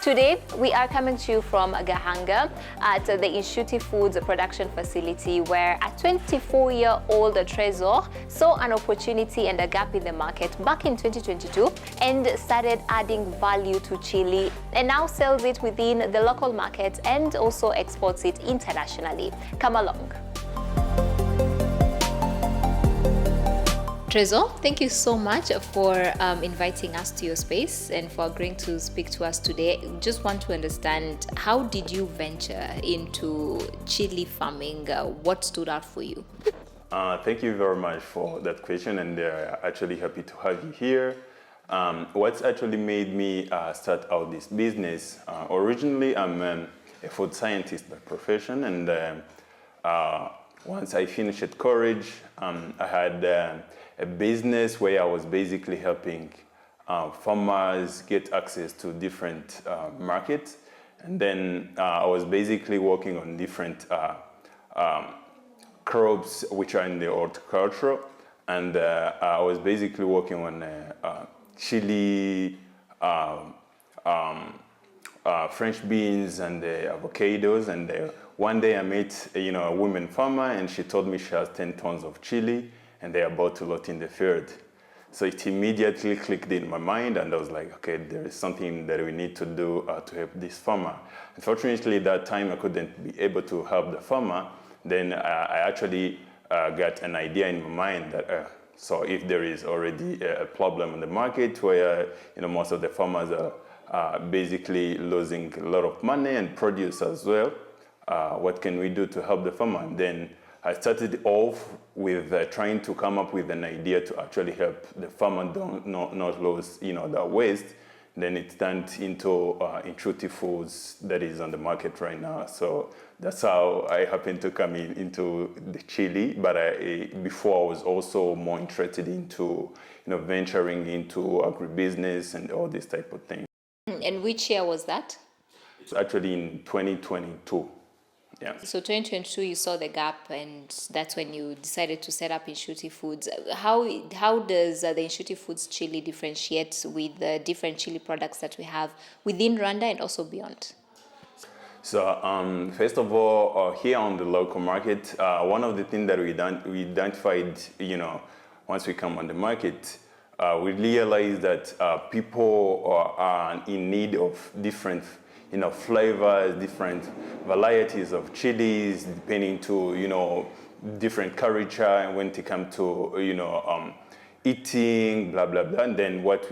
Today, we are coming to you from Gahanga at the Incuti Foods production facility, where a 24-year-old Trésor saw an opportunity and a gap in the market back in 2022 and started adding value to chili, and now sells it within the local market and also exports it internationally. Come along. Trésor, thank you so much for inviting us to your space and for agreeing to speak to us today. Just want to understand, how did you venture into chili farming? What stood out for you? Thank you very much for that question, and actually happy to have you here. What's actually made me start out this business? Originally, I'm a food scientist by profession, and once I finished at college, I had a business where I was basically helping farmers get access to different markets. And then I was basically working on different crops which are in the horticulture. And I was basically working on chili, French beans, and avocados. And one day I met a woman farmer, and she told me she has 10 tons of chili, and they're about to lot in the field. So it immediately clicked in my mind, and I was like, okay, there is something that we need to do to help this farmer. Unfortunately, at that time, I couldn't be able to help the farmer. Then I actually got an idea in my mind that, so if there is already a problem in the market where most of the farmers are basically losing a lot of money and produce as well, what can we do to help the farmer? And then I started off with trying to come up with an idea to actually help the farmer not lose their waste. Then it turned into Incuti Foods that is on the market right now. So that's how I happened to come into the chili. But before I was also more interested into venturing into agribusiness and all this type of thing. And which year was that? It's actually in 2022. Yeah. So 2022, you saw the gap, and that's when you decided to set up Incuti Foods. How does the Incuti Foods chili differentiate with the different chili products that we have within Rwanda and also beyond? So first of all, here on the local market, one of the things that we identified, once we come on the market, we realized that people are in need of different flavors, different varieties of chilies, depending to, different culture, and when it comes to, eating, blah, blah, blah. And then what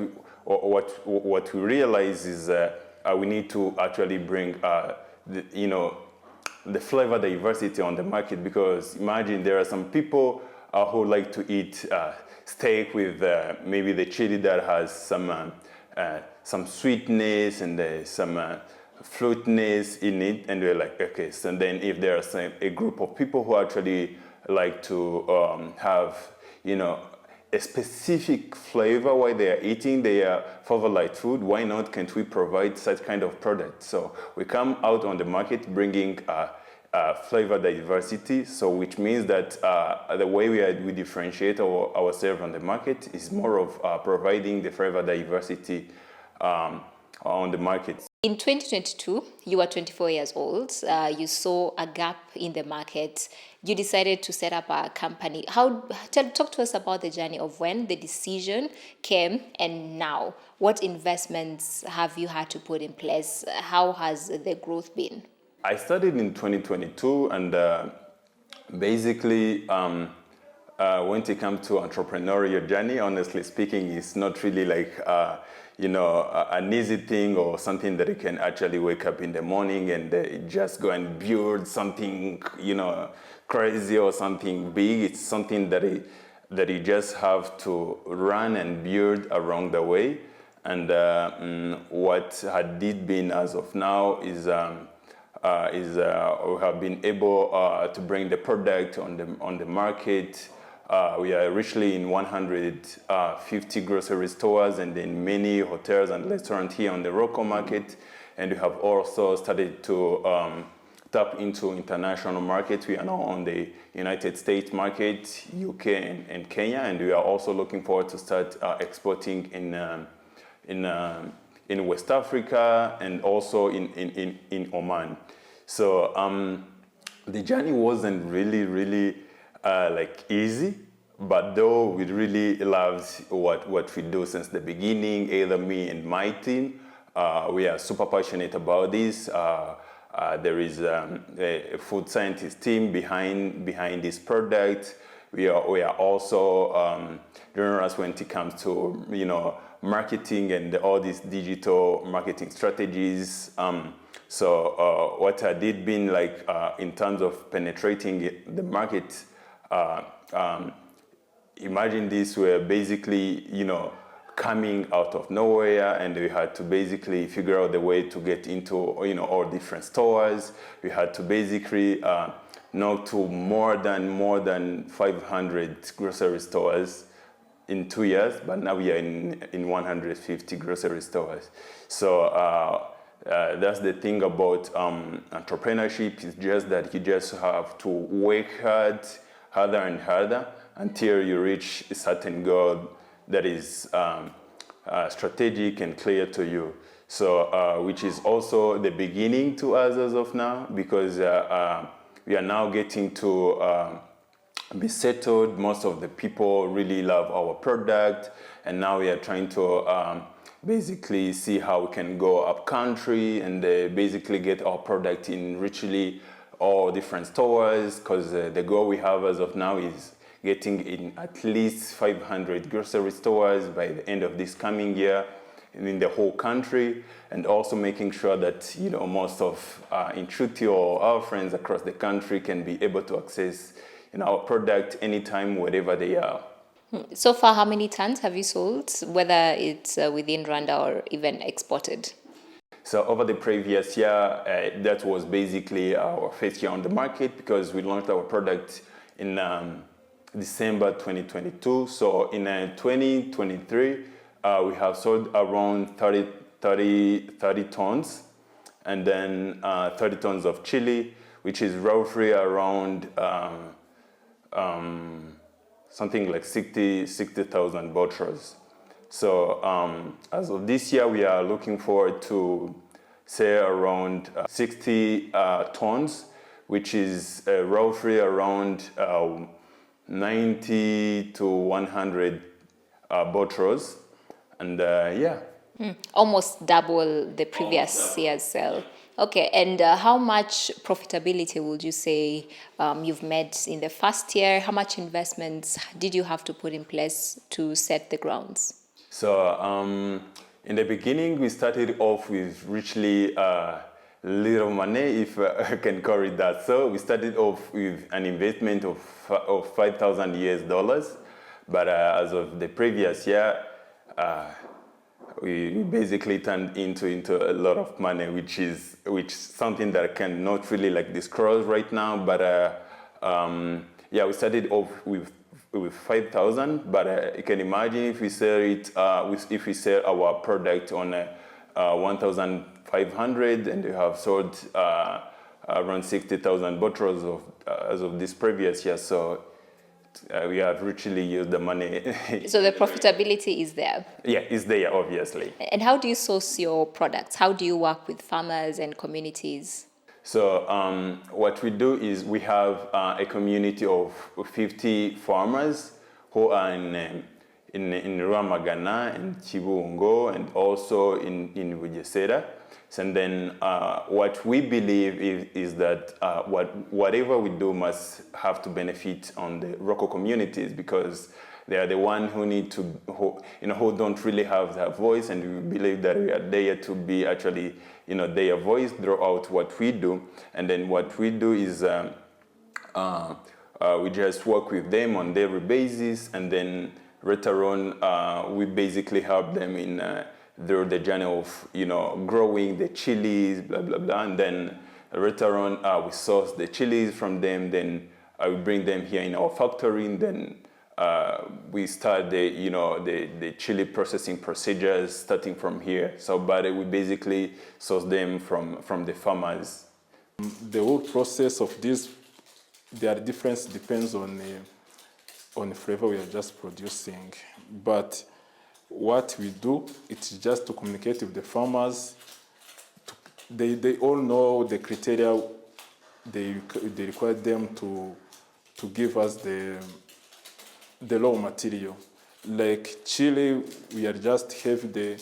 we realize is we need to actually bring, the flavor diversity on the market, because imagine there are some people who like to eat steak with maybe the chili that has some sweetness and some fruitness in it, and we're like, okay, so then if there's a group of people who actually like to have, a specific flavor while they are eating their favorite food, why not can't we provide such kind of product? So we come out on the market bringing flavor diversity, so which means that the way we differentiate ourselves on the market is more of providing the flavor diversity on the market. In 2022, you were 24 years old. You saw a gap in the market. You decided to set up a company. Talk to us about the journey of when the decision came and now. What investments have you had to put in place? How has the growth been? I started in 2022, and basically, when it comes to entrepreneurial journey, honestly speaking, it's not really like an easy thing or something that you can actually wake up in the morning and just go and build something, crazy or something big. It's something that you just have to run and build along the way. And what had been as of now is we have been able to bring the product on the market. We are richly in 150 grocery stores and in many hotels and restaurants here on the local market. And we have also started to tap into international markets. We are now on the United States market, UK and Kenya, and we are also looking forward to start exporting in in West Africa and also in Oman. So the journey wasn't really like easy, but though we really loved what we do since the beginning, either me and my team, we are super passionate about this. There is a food scientist team behind this product. We are also generous when it comes to marketing and all these digital marketing strategies. So what I did been like in terms of penetrating the market. Imagine this: we're basically coming out of nowhere, and we had to basically figure out the way to get into all different stores. We had to basically now to more than 500 grocery stores in 2 years, but now we are in 150 grocery stores. So that's the thing about entrepreneurship. It's just that you just have to work harder and harder until you reach a certain goal that is strategic and clear to you. So which is also the beginning to us as of now, because we are now getting to be settled. Most of the people really love our product, and now we are trying to basically see how we can go up country and basically get our product in richly all different stores, because the goal we have as of now is getting in at least 500 grocery stores by the end of this coming year in the whole country, and also making sure that most of Incuti or our friends across the country can be able to access our product anytime, wherever they are. So far, how many tons have you sold, whether it's within Rwanda or even exported? So over the previous year, that was basically our first year on the market, because we launched our product in December 2022. So in 2023, we have sold around 30 tons, and then 30 tons of chili, which is roughly around something like 60,000 bottles. So as of this year, we are looking forward to say around 60 tons, which is roughly around 90 to 100 bottles. And yeah. Almost double the previous year's sale. Okay, and how much profitability would you say you've made in the first year? How much investments did you have to put in place to set the grounds? So in the beginning, we started off with richly little money, if I can call it that. So we started off with an investment of $5,000 US, but as of the previous year, we basically turned into a lot of money, which is something that I cannot really like disclose right now. But yeah, we started off with 5,000, but you can imagine if we sell it, if we sell our product on 1,500, and we have sold around 60,000 bottles as of this previous year. So we have richly used the money. So the profitability is there? Yeah, it's there, obviously. And how do you source your products? How do you work with farmers and communities? So what we do is we have a community of 50 farmers who are in Rwamagana, in Kibungo, and also in Bugesera. And then what we believe is that whatever we do must have to benefit on the local communities, because they are the one who need to, who don't really have that voice, and we believe that we are there to be actually, their voice throughout what we do. And then what we do is we just work with them on daily basis, and then later on we basically help them in through the journey of growing the chilies, blah blah blah, and then later on we source the chilies from them. Then we bring them here in our factory, and then we start the chili processing procedures starting from here. So, but we basically source them from the farmers. The whole process of this, their difference depends on the flavor we are just producing, but what we do, it's just to communicate with the farmers. They all know the criteria they require them to give us the raw material. Like chili, we are just have the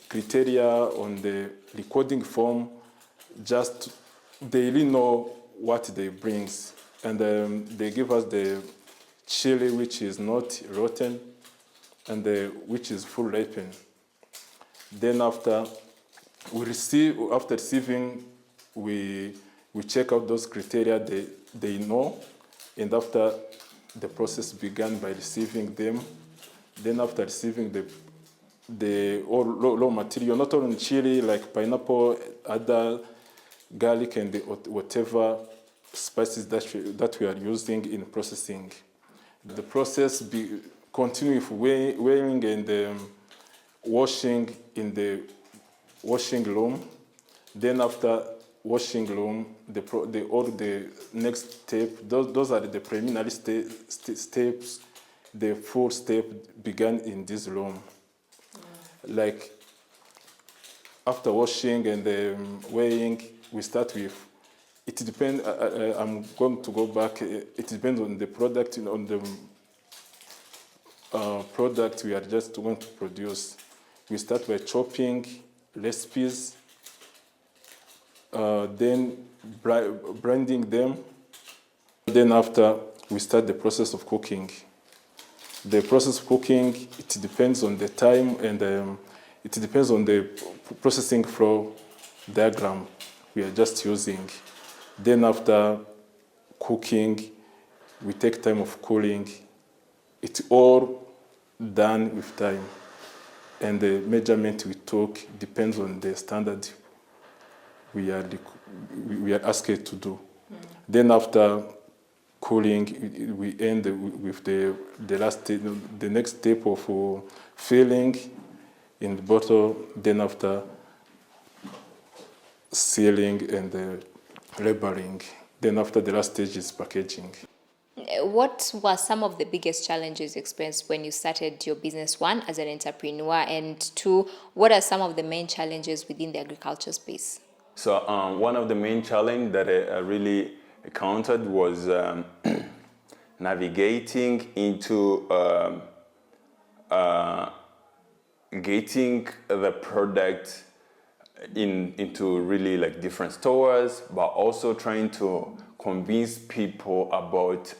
criteria on the recording form. Just they really know what they brings, and they give us the chili which is not rotten, and which is full ripened. Then after receiving, we check out those criteria they know, and after the process began by receiving them. Then after receiving the raw material, not only chili, like pineapple, other garlic, and whatever spices that we are using in processing. The process continue with weighing and washing in the washing room. Then after washing room, the next step, those are the preliminary steps. The full step began in this room. Like after washing and weighing, we start with, it depends, I'm going to go back, it depends on the product, on the product we are just going to produce. We start by chopping recipes, then blending them. Then after, we start the process of cooking. The process of cooking, it depends on the time, and it depends on the processing flow diagram we are just using. Then after cooking, we take time of cooling. It's all done with time. And the measurement we took depends on the standard we are asked to do. Then after cooling, we end with the next step of filling in the bottle. Then after sealing and labeling. Then after the last stage is packaging. What were some of the biggest challenges you experienced when you started your business, one, as an entrepreneur, and two, what are some of the main challenges within the agriculture space? So one of the main challenges that I really encountered was navigating into getting the product into really like different stores, but also trying to convince people about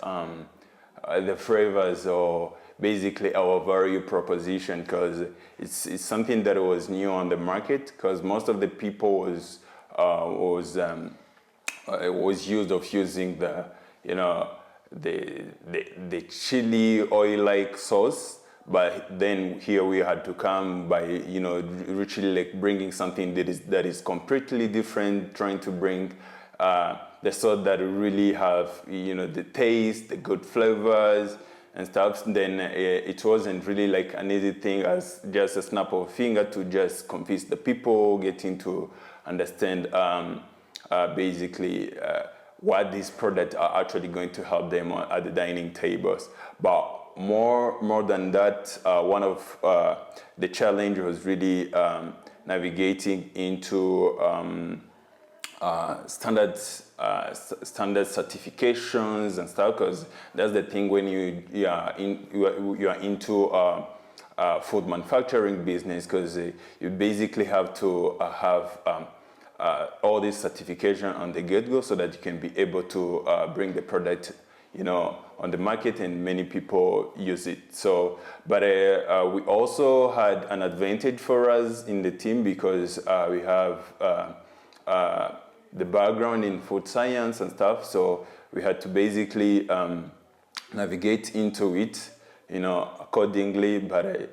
the flavors or basically our value proposition, because it's something that was new on the market, because most of the people was used of using the chili oil-like sauce. But then here we had to come by, literally like bringing something that is completely different, trying to bring the sauce that really have, the taste, the good flavors and stuff. Then it wasn't really like an easy thing as just a snap of a finger to just convince the people, getting to understand basically what these products are actually going to help them at the dining tables. But more than that, one of the challenge was really navigating into standard certifications and stuff, because that's the thing when you are into food manufacturing business, because you basically have to have all this certification on the get-go so that you can be able to bring the product on the market, and many people use it. So, but we also had an advantage for us in the team, because we have the background in food science and stuff. So we had to basically navigate into it, accordingly. But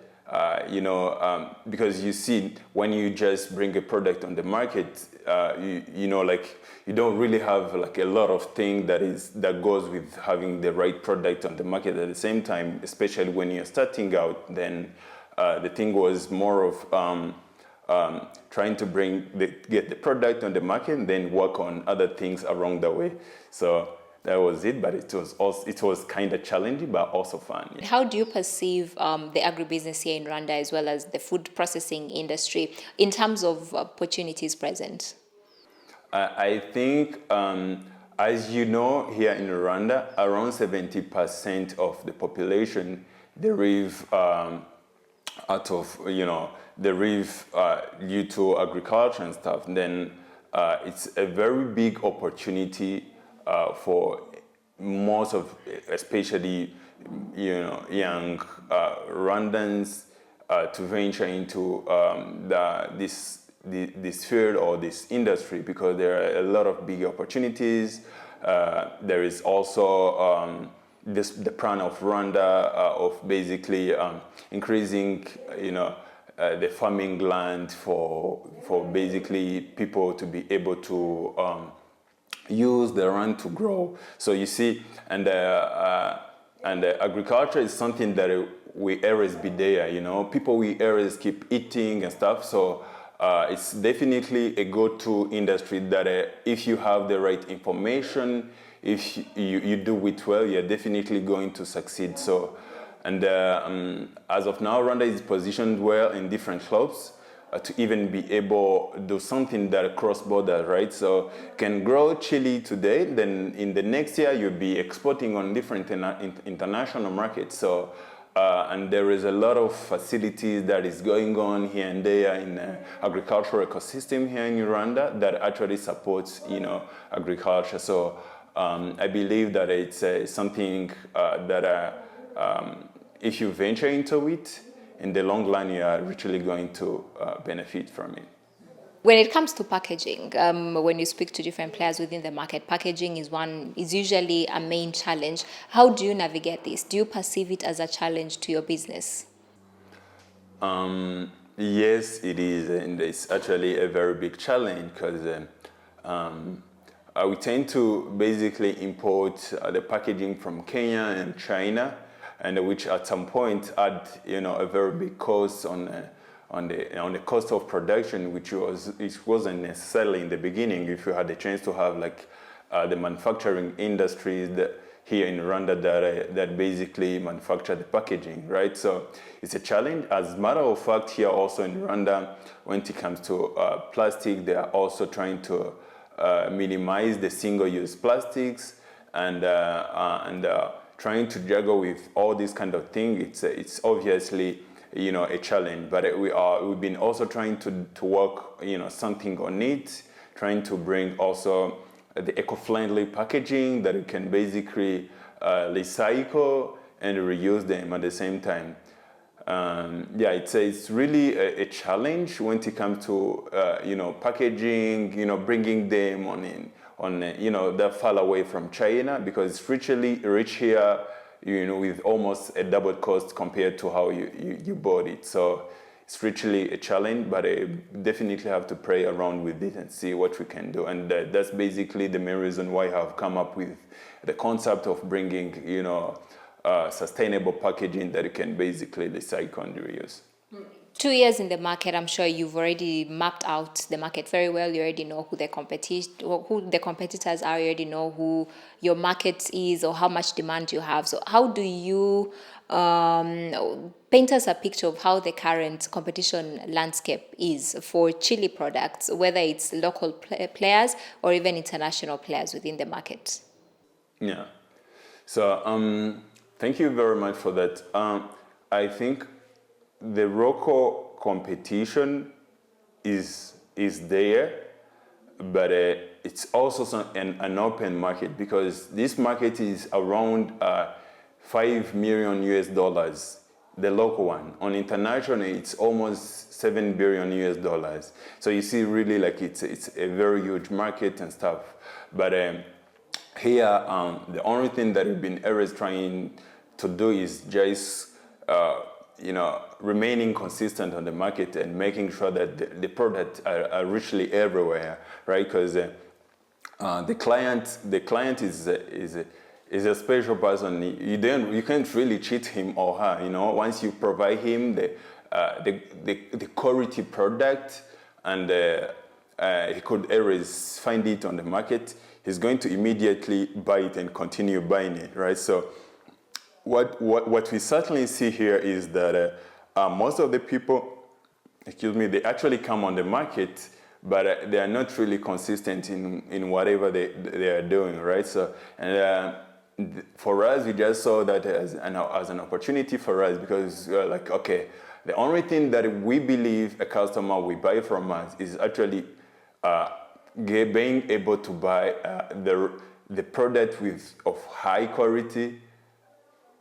because you see, when you just bring a product on the market, you don't really have like a lot of things that goes with having the right product on the market at the same time, especially when you're starting out. Then the thing was more of trying to get the product on the market and then work on other things along the way. So that was it. But it was kind of challenging, but also fun. Yeah. How do you perceive the agribusiness here in Rwanda, as well as the food processing industry, in terms of opportunities present? I think, as you know, here in Rwanda, around 70% of the population derive out of, derive due to agriculture and stuff. And then it's a very big opportunity for most of, especially, young Rwandans to venture into this field or this industry, because there are a lot of big opportunities. There is also the plan of Rwanda of basically increasing, the farming land for basically people to be able to use the land to grow. So you see, and agriculture is something that we always be there. People we always keep eating and stuff. So it's definitely a go-to industry that if you have the right information, if you do it well, you're definitely going to succeed. So, and as of now, Rwanda is positioned well in different clubs to even be able to do something that cross borders, right? So can grow chili today, then in the next year you'll be exporting on different international markets. So and there is a lot of facilities that is going on here and there in the agricultural ecosystem here in Rwanda that actually supports, agriculture. So I believe that it's something that if you venture into it, in the long run, you are literally going to benefit from it. When it comes to packaging, when you speak to different players within the market, packaging is usually a main challenge. How do you navigate this? Do you perceive it as a challenge to your business? Yes, it is, and it's actually a very big challenge, because we tend to basically import the packaging from Kenya and China, and which at some point add a very big cost on the cost of production, it wasn't necessarily in the beginning. If you had the chance to have like the manufacturing industries here in Rwanda that basically manufacture the packaging, right? So it's a challenge. As a matter of fact, here also in Rwanda, when it comes to plastic, they are also trying to minimize the single-use plastics and trying to juggle with all these kind of things. It's obviously a challenge, but we've been also trying to work something on it, trying to bring also the eco-friendly packaging that you can basically recycle and reuse them at the same time. It's really a challenge when it comes to packaging, bringing them that far away from China, because it's richly rich here, with almost a double cost compared to how you bought it. So it's richly a challenge, but I definitely have to play around with it and see what we can do. And that's basically the main reason why I've come up with the concept of bringing, sustainable packaging that you can basically recycle and reuse. 2 years in the market, I'm sure you've already mapped out the market very well. You already know who the competitors are. You already know who your market is or how much demand you have. So how do you paint us a picture of how the current competition landscape is for chili products, whether it's local players or even international players within the market? Yeah. So thank you very much for that. I think the local competition is there, but it's also an open market, because this market is around $5 million US, the local one. On international, it's almost $7 billion US. So you see, really, like it's a very huge market and stuff. But here, the only thing that we've been always trying to do is just remaining consistent on the market and making sure that the products are richly everywhere, right? Because the client is a special person. You can't really cheat him or her. Once you provide him the quality product and he could always find it on the market, he's going to immediately buy it and continue buying it, right? So what we certainly see here is that most of the people, they actually come on the market, but they are not really consistent in whatever they are doing, right? So, and for us, we just saw that as an opportunity for us, because we are like, okay, the only thing that we believe a customer will buy from us is actually being able to buy the product of high quality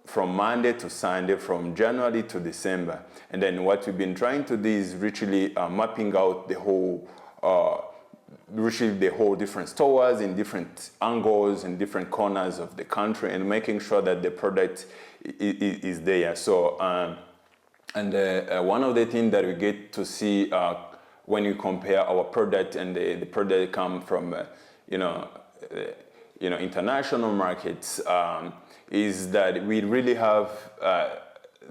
from Monday to Sunday, from January to December. And then what we've been trying to do is literally mapping out the whole different stores in different angles and different corners of the country, and making sure that the product is there. So, one of the things that we get to see when you compare our product and the product come from, international markets, is that we really have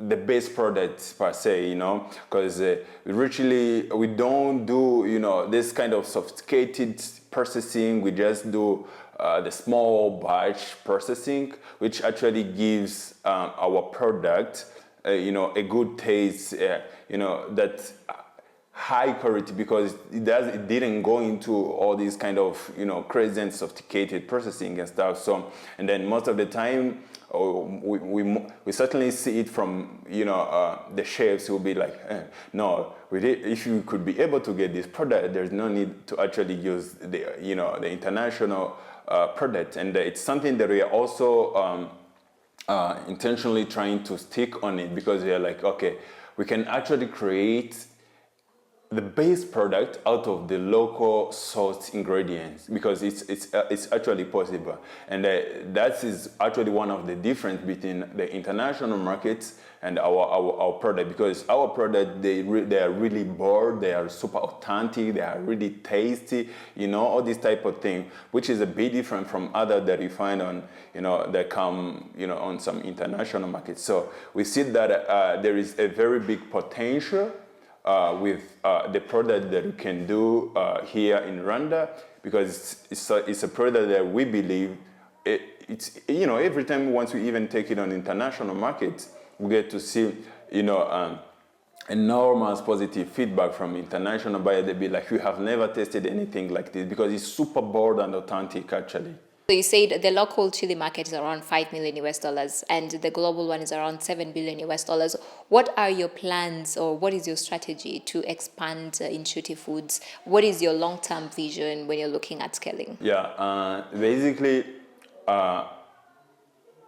the best product per se, because we don't do, this kind of sophisticated processing. We just do the small batch processing, which actually gives our product, a good taste, that high quality, because it didn't go into all these kind of crazy and sophisticated processing and stuff. So, and then most of the time we certainly see it from the chefs who will be like, no, if you could be able to get this product, there's no need to actually use the international product. And it's something that we are also intentionally trying to stick on it, because we are like, okay, we can actually create the base product out of the local sourced ingredients, because it's actually possible. And that is actually one of the difference between the international markets and our product, because our product, they are really bold, they are super authentic, they are really tasty, all this type of thing, which is a bit different from other that you find on, that come, on some international markets. So we see that there is a very big potential with the product that we can do here in Rwanda, because it's a product that we believe it's every time once we even take it on international markets, we get to see enormous positive feedback from international buyers. They be like, we have never tasted anything like this, because it's super bold and authentic actually. So you said the local chili market is around $5 million and the global one is around $7 billion. What are your plans, or what is your strategy to expand Incuti Foods? What is your long-term vision when you're looking at scaling? Yeah, basically, our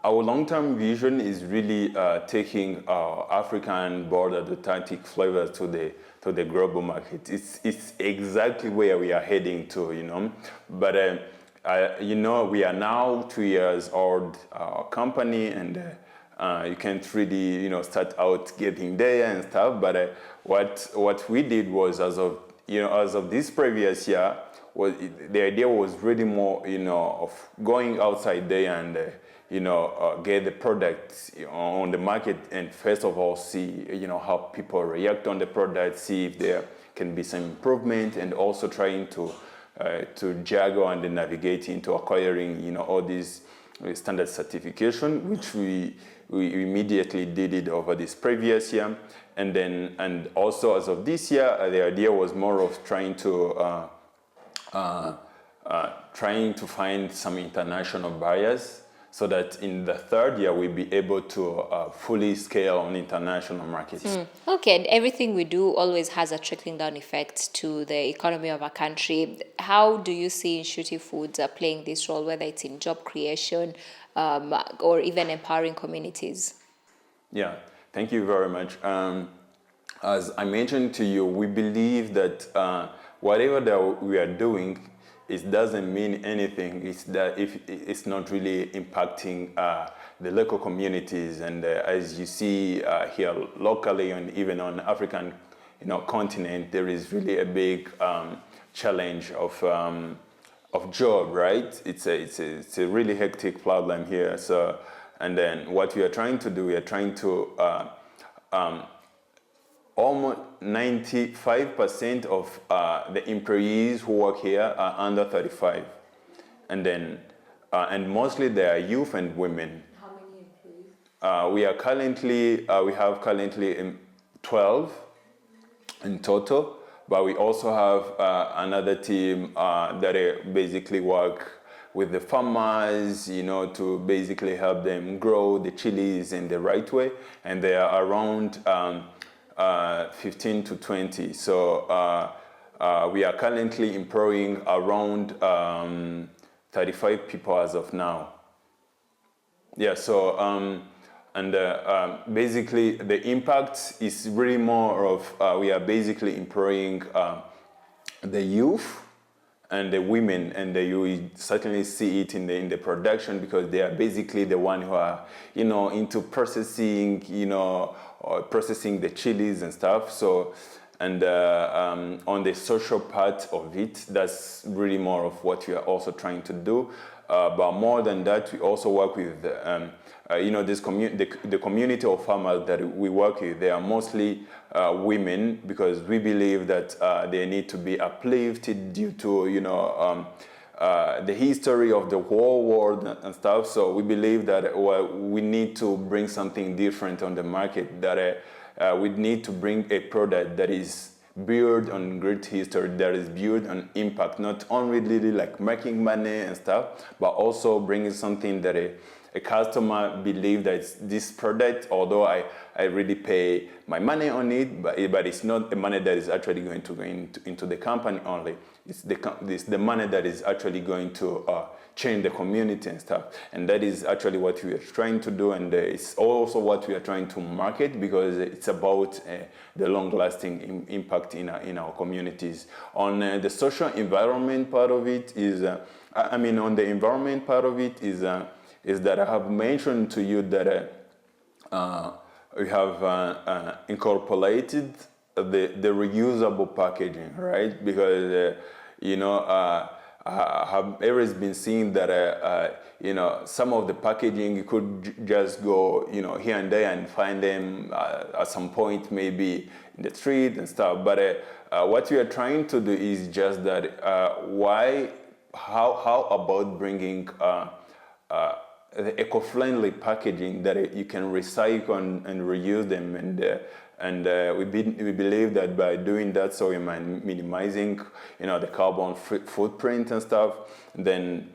long-term vision is really taking our African bold and authentic flavors to the global market. It's exactly where we are heading to, but. We are now 2 years old company, and you can't really, start out getting there and stuff. But what we did was, as of this previous year, the idea was really more, of going outside there and, get the product on the market, and first of all see, how people react on the product, see if there can be some improvement, and also trying to juggle and navigate into acquiring, all these standard certification, which we immediately did it over this previous year. And also as of this year, the idea was more of trying to find some international buyers, so that in the third year we'll be able to fully scale on international markets. Okay, and everything we do always has a trickling down effect to the economy of a country. How do you see Incuti Foods playing this role, whether it's in job creation or even empowering communities? Yeah, thank you very much. As I mentioned to you, we believe that whatever that we are doing, it doesn't mean anything. It's that if it's not really impacting the local communities, and as you see here locally and even on African, continent, there is really a big challenge of job, right? It's a really hectic problem here. So, and then what we are trying to do, we are trying to almost 95% of the employees who work here are under 35, and then and mostly they are youth and women. How many employees? We have currently 12 in total, but we also have another team that basically work with the farmers, to basically help them grow the chilies in the right way, and they are around 15 to 20. So we are currently employing around 35 people as of now. Yeah, so basically the impact is really more of we are basically employing the youth and the women, and you certainly see it in the production, because they are basically the one who are into processing, or processing the chilies and stuff. So, and on the social part of it, that's really more of what we are also trying to do. But more than that, we also work with the community of farmers that we work with. They are mostly women, because we believe that they need to be uplifted due to the history of the whole world and stuff. So we believe that we need to bring something different on the market, that we need to bring a product that is built on great history, that is built on impact, not only really like making money and stuff, but also bringing something that a customer believe that this product, although I really pay my money on it, but it's not the money that is actually going to go into the company only. It's the money that is actually going to change the community and stuff. And that is actually what we are trying to do, and it's also what we are trying to market, because it's about the long-lasting impact in our communities. On the social environment part of it is, on the environment part of it is that I have mentioned to you that we have incorporated the reusable packaging, right? Because I have always been seeing that some of the packaging you could just go here and there and find them at some point, maybe in the street and stuff. But what we are trying to do is just that how about bringing eco-friendly packaging that you can recycle and reuse them, and we believe that by doing that, so we're minimizing the carbon footprint and stuff. Then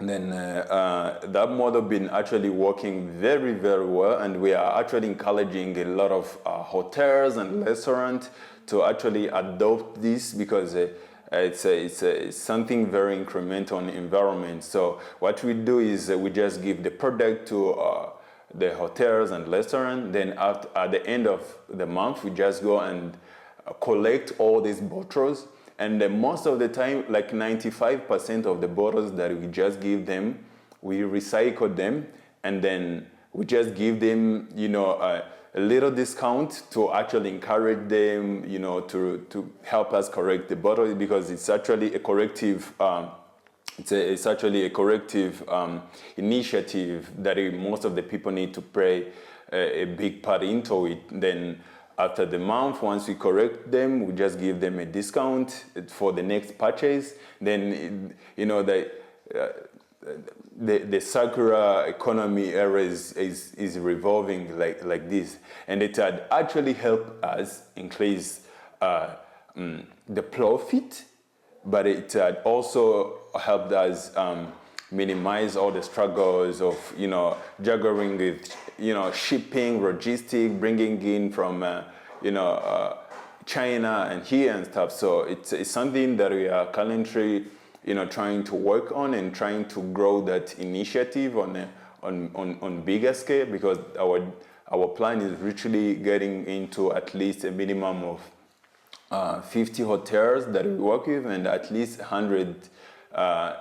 that model been actually working very, very well, and we are actually encouraging a lot of hotels and restaurants to actually adopt this, because it's something very incremental on the environment. So what we do is we just give the product to the hotels and restaurants. Then at the end of the month, we just go and collect all these bottles. And most of the time, like 95% of the bottles that we just give them, we recycle them, and then we just give them, a little discount to actually encourage them, to help us correct the bottle, because it's actually a corrective. It's actually a corrective initiative that most of the people need to play a big part into it. Then after the month, once we correct them, we just give them a discount for the next purchase. Then the circular economy era is revolving like this, and it had actually helped us increase the profit, but it had also helped us minimize all the struggles of juggling with shipping, logistics, bringing in from China and here and stuff. So it's something that we are currently trying to work on and trying to grow that initiative on bigger scale, because our plan is literally getting into at least a minimum of 50 hotels that we work with, and at least 100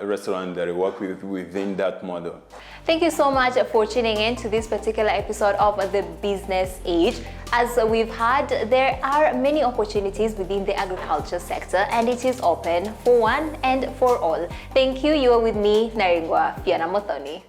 restaurants that we work with within that model. Thank you so much for tuning in to this particular episode of The Business Age. As we've heard, there are many opportunities within the agriculture sector, and it is open for one and for all. Thank you. You are with me, Naringwa Fiona Motoni.